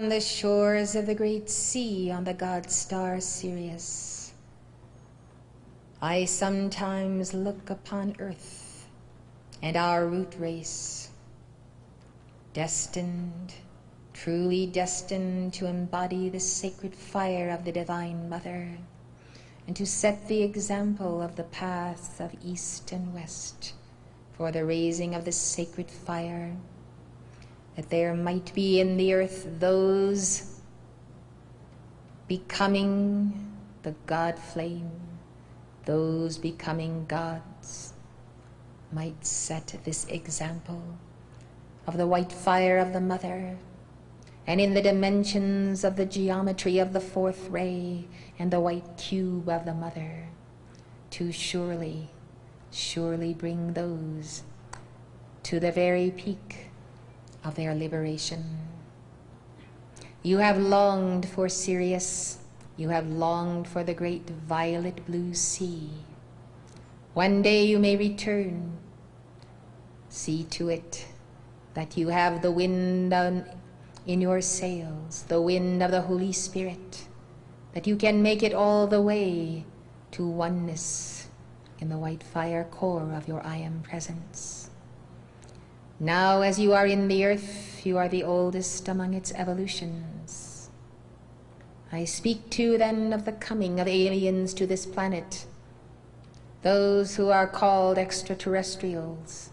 On the shores of the great sea, on the god star Sirius, I sometimes look upon earth and our root race, destined, truly destined to embody the sacred fire of the Divine Mother and to set the example of the paths of east and west for the raising of the sacred fire, that there might be in the earth those becoming the God flame, those becoming gods, might set this example of the white fire of the Mother, and in the dimensions of the geometry of the fourth ray and the white cube of the Mother, to surely bring those to the very peak of their liberation. You have longed for Sirius, you have longed for the great violet blue sea. One day you may return. See to it that you have the wind in your sails, the wind of the Holy Spirit, that you can make it all the way to oneness in the white fire core of your I Am presence. Now, as you are in the earth, you are the oldest among its evolutions. I speak too then of the coming of aliens to this planet, those who are called extraterrestrials,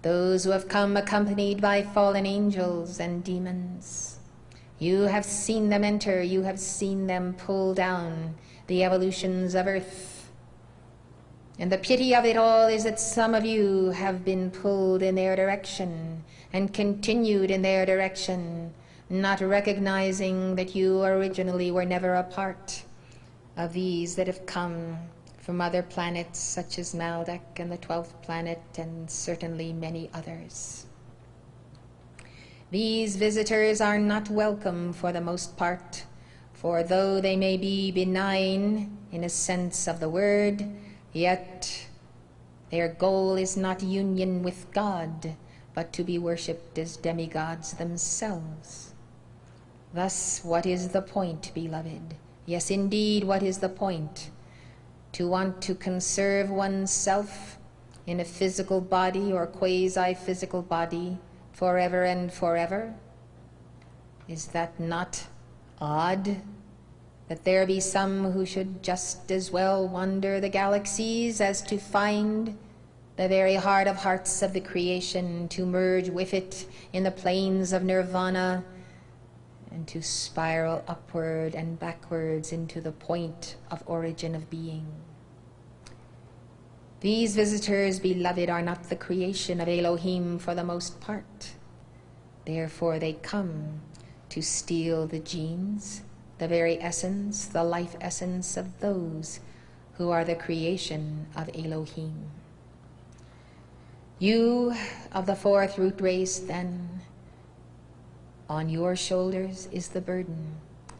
those who have come accompanied by fallen angels and demons. You have seen them enter, you have seen them pull down the evolutions of earth. And the pity of it all is that some of you have been pulled in their direction and continued in their direction, not recognizing that you originally were never a part of these that have come from other planets such as Maldek and the 12th planet and certainly many others. These visitors are not welcome for the most part, for though they may be benign in a sense of the word, yet their goal is not union with God, but to be worshipped as demigods themselves. Thus, what is the point, beloved? Yes, indeed, what is the point? To want to conserve oneself in a physical body or quasi-physical body forever and forever? Is that not odd? That there be some who should just as well wander the galaxies as to find the very heart of hearts of the creation, to merge with it in the plains of nirvana, and to spiral upward and backwards into the point of origin of being. These visitors, beloved, are not the creation of Elohim for the most part. Therefore they come to steal the genes, the very essence, the life essence of those who are the creation of Elohim. You of the fourth root race, then, on your shoulders is the burden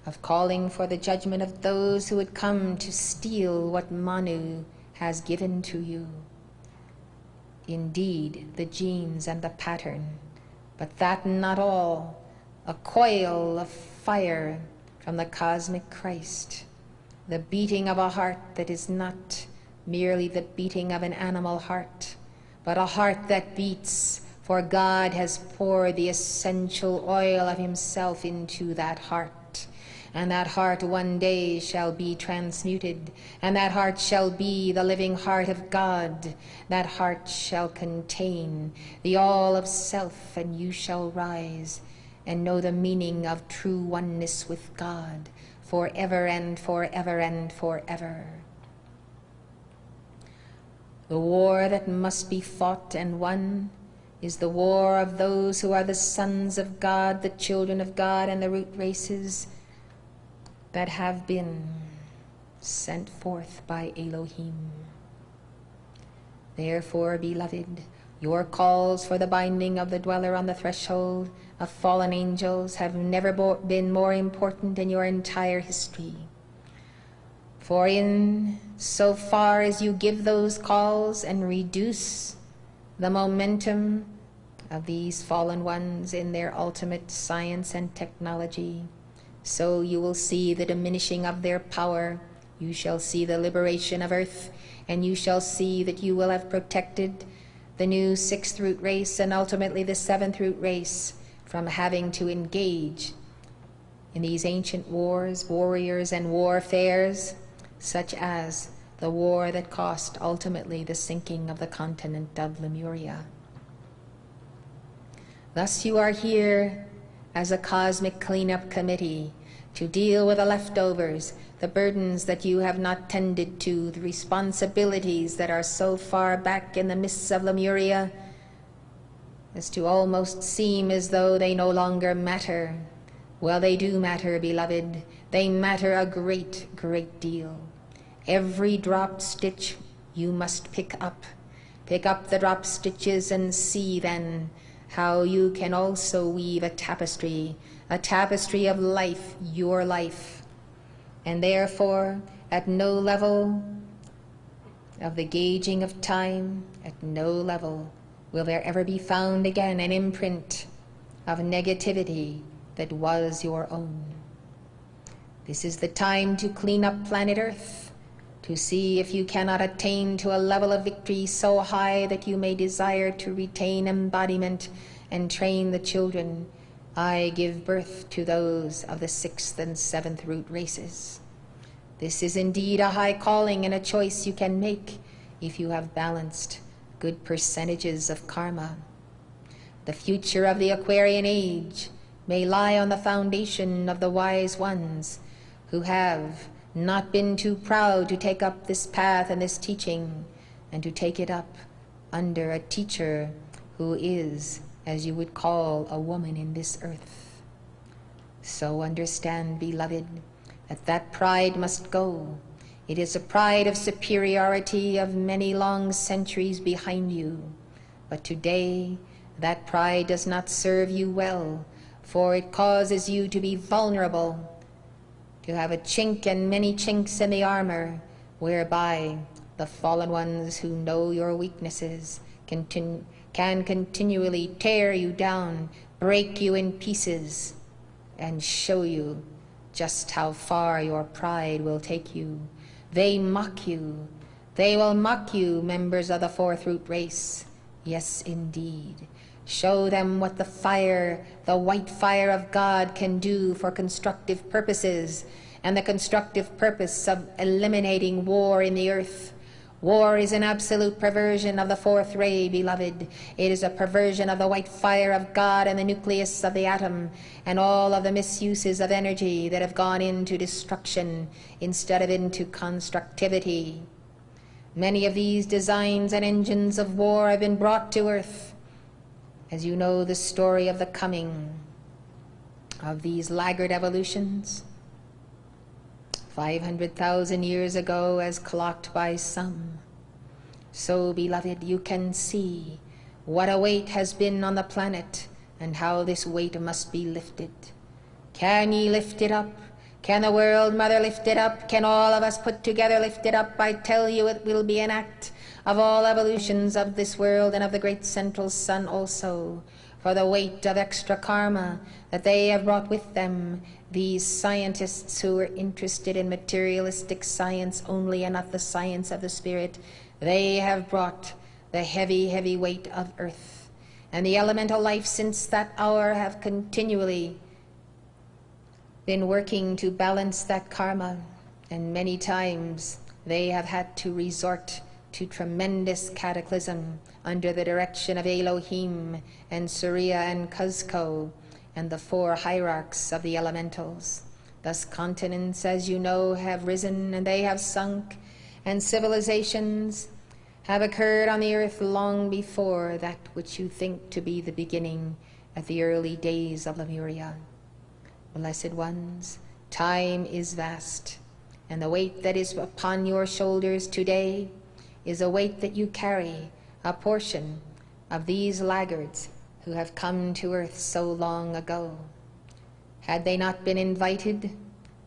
of calling for the judgment of those who would come to steal what Manu has given to you. Indeed, the genes and the pattern, but that not all, a coil of fire from the cosmic Christ, the beating of a heart that is not merely the beating of an animal heart, but a heart that beats, for God has poured the essential oil of himself into that heart, and that heart one day shall be transmuted, and that heart shall be the living heart of God. That heart shall contain the all of self, and you shall rise and know the meaning of true oneness with God forever and forever and forever. The war that must be fought and won is the war of those who are the sons of God, the children of God, and the root races that have been sent forth by Elohim. Therefore, beloved, your calls for the binding of the dweller on the threshold of fallen angels have never been more important in your entire history. For in so far as you give those calls and reduce the momentum of these fallen ones in their ultimate science and technology, so you will see the diminishing of their power, you shall see the liberation of Earth, and you shall see that you will have protected the new 6th root race and ultimately the 7th root race from having to engage in these ancient wars, warriors, and warfares, such as the war that cost ultimately the sinking of the continent of Lemuria. Thus you are here as a cosmic cleanup committee to deal with the leftovers, the burdens that you have not tended to, the responsibilities that are so far back in the mists of Lemuria as to almost seem as though they no longer matter. Well, they do matter, beloved. They matter a great, great deal. Every drop stitch you must pick up. Pick up the drop stitches and see then how you can also weave a tapestry of life, your life. And therefore, at no level of the gauging of time, at no level will there ever be found again an imprint of negativity that was your own. This is the time to clean up planet Earth, to see if you cannot attain to a level of victory so high that you may desire to retain embodiment and train the children. I give birth to those of the 6th and 7th root races. This is indeed a high calling and a choice you can make if you have balanced good percentages of karma. The future of the Aquarian age may lie on the foundation of the wise ones who have not been too proud to take up this path and this teaching, and to take it up under a teacher who is, as you would call, a woman in this earth. So understand, beloved, that pride must go. It is a pride of superiority of many long centuries behind you. But today, that pride does not serve you well, for it causes you to be vulnerable, to have a chink and many chinks in the armor, whereby the fallen ones who know your weaknesses can continually tear you down, break you in pieces, and show you just how far your pride will take you. They mock you. They will mock you, members of the 4th root race. Yes, indeed. Show them what the fire, the white fire of God can do for constructive purposes, and the constructive purpose of eliminating war in the earth. War is an absolute perversion of the 4th ray, beloved. It is a perversion of the white fire of God and the nucleus of the atom, and all of the misuses of energy that have gone into destruction instead of into constructivity. Many of these designs and engines of war have been brought to earth. As you know the story of the coming of these laggard evolutions, 500,000 years ago as clocked by some. So, beloved, you can see what a weight has been on the planet and how this weight must be lifted. Can ye lift it up? Can the world mother lift it up? Can all of us put together lift it up? I tell you it will be an act of all evolutions of this world and of the great central sun also, for the weight of extra karma that they have brought with them, these scientists who are interested in materialistic science only and not the science of the spirit. They have brought the heavy, heavy weight of earth. And the elemental life since that hour have continually been working to balance that karma, and many times they have had to resort to tremendous cataclysm under the direction of Elohim and Surya and Cuzco and the 4 hierarchs of the elementals. Thus continents, as you know, have risen and they have sunk, and civilizations have occurred on the earth long before that which you think to be the beginning at the early days of Lemuria. Blessed ones, time is vast, and the weight that is upon your shoulders today is a weight that you carry, a portion of these laggards who have come to earth so long ago. Had they not been invited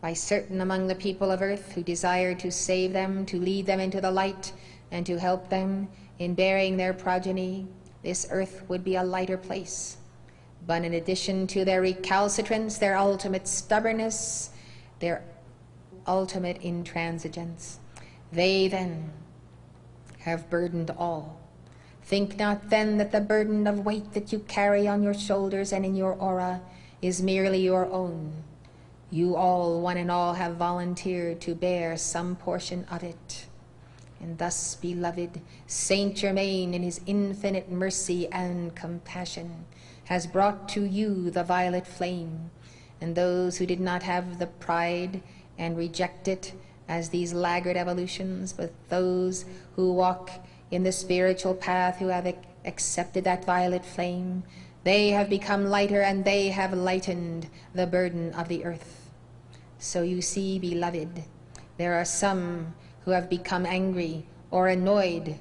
by certain among the people of earth who desire to save them, to lead them into the light, and to help them in bearing their progeny, this earth would be a lighter place. But in addition to their recalcitrance, their ultimate stubbornness, their ultimate intransigence, they then have burdened all. Think not then that the burden of weight that you carry on your shoulders and in your aura is merely your own. You all, one and all, have volunteered to bear some portion of it. And thus, beloved, Saint Germain, in his infinite mercy and compassion, has brought to you the violet flame, and those who did not have the pride and reject it as these laggard evolutions, but those who walk in the spiritual path, who have accepted that violet flame, they have become lighter, and they have lightened the burden of the earth. So you see, beloved, there are some who have become angry or annoyed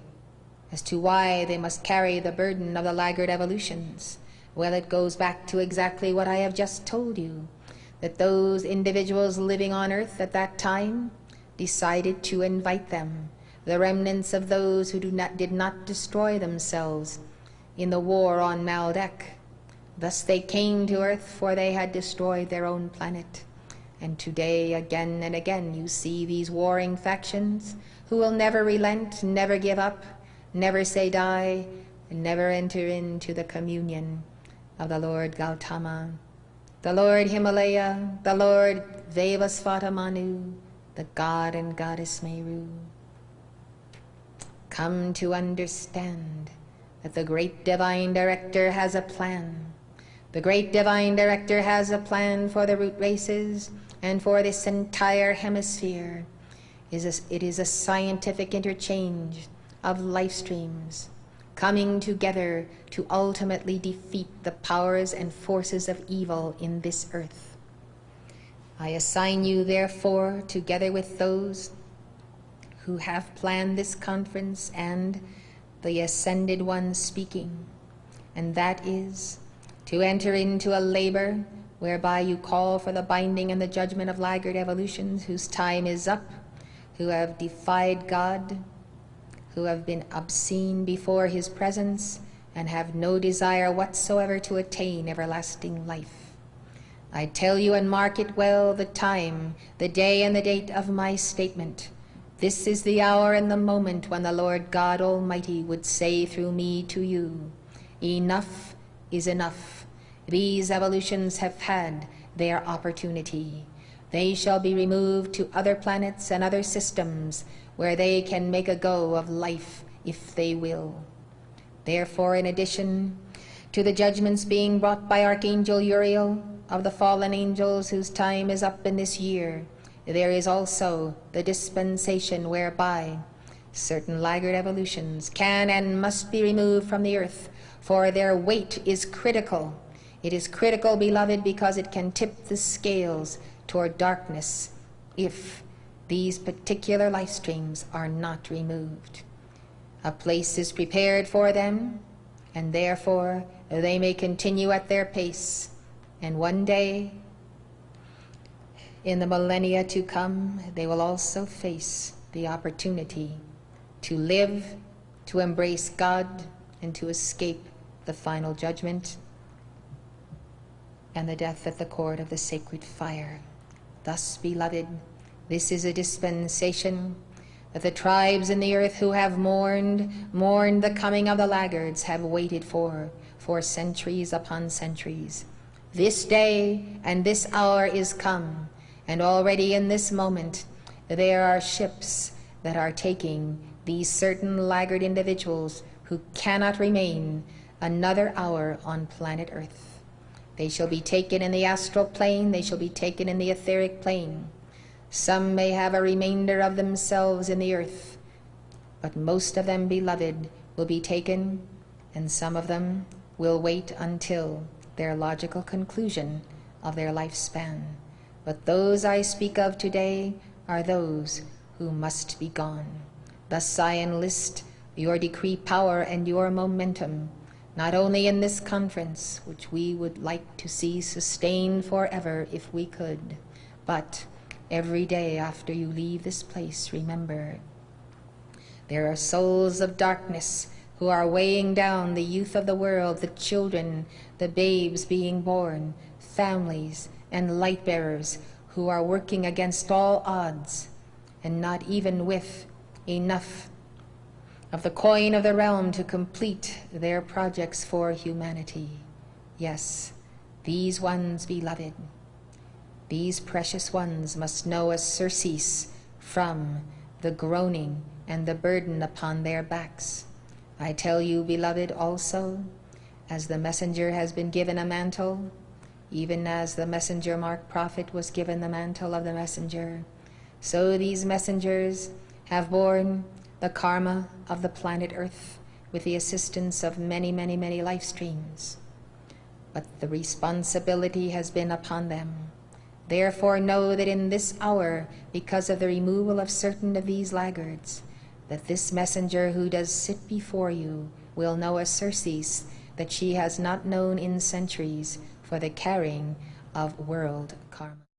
as to why they must carry the burden of the laggard evolutions. Well, it goes back to exactly what I have just told you, that those individuals living on earth at that time decided to invite them, the remnants of those who did not destroy themselves in the war on Maldek. Thus they came to earth, for they had destroyed their own planet. And today, again and again, you see these warring factions who will never relent, never give up, never say die, and never enter into the communion of the Lord Gautama, the Lord Himalaya, the Lord Vaivasvata Manu, the God and Goddess Meru. Come to understand that the great Divine Director has a plan. The great Divine Director has a plan for the root races and for this entire hemisphere. It is a scientific interchange of life streams coming together to ultimately defeat the powers and forces of evil in this earth. I assign you, therefore, together with those who have planned this conference and the Ascended One speaking, and that is to enter into a labor whereby you call for the binding and the judgment of laggard evolutions whose time is up, who have defied God, who have been obscene before his presence, and have no desire whatsoever to attain everlasting life. I tell you, and mark it well, the time, the day, and the date of my statement. This is the hour and the moment when the Lord God Almighty would say through me to you, enough is enough. These evolutions have had their opportunity. They shall be removed to other planets and other systems where they can make a go of life if they will. Therefore, in addition to the judgments being brought by Archangel Uriel of the fallen angels whose time is up in this year, there is also the dispensation whereby certain laggard evolutions can and must be removed from the earth, for their weight is critical. It is critical, beloved, because it can tip the scales toward darkness if these particular life streams are not removed. A place is prepared for them, and therefore they may continue at their pace, and one day, in the millennia to come, they will also face the opportunity to live, to embrace God, and to escape the final judgment and the death at the court of the sacred fire. Thus, beloved, this is a dispensation that the tribes in the earth who have mourned the coming of the laggards have waited for centuries upon centuries. This day and this hour is come, and already in this moment there are ships that are taking these certain laggard individuals who cannot remain another hour on planet Earth. They shall be taken in the astral plane, they shall be taken in the etheric plane. Some may have a remainder of themselves in the earth, but most of them, beloved, will be taken, and some of them will wait until their logical conclusion of their lifespan. But those I speak of today are those who must be gone. Thus I enlist your decree power and your momentum, not only in this conference, which we would like to see sustained forever if we could, but every day after you leave this place, remember, there are souls of darkness who are weighing down the youth of the world, the children, the babes being born, families, and light bearers who are working against all odds and not even with enough of the coin of the realm to complete their projects for humanity. Yes, these ones, beloved, these precious ones must know a surcease from the groaning and the burden upon their backs. I tell you, beloved, also, as the messenger has been given a mantle, even as the messenger Mark Prophet was given the mantle of the messenger, so these messengers have borne the karma of the planet Earth with the assistance of many, many, many life streams. But the responsibility has been upon them. Therefore know that in this hour, because of the removal of certain of these laggards, that this messenger who does sit before you will know a surcease that she has not known in centuries for the carrying of world karma.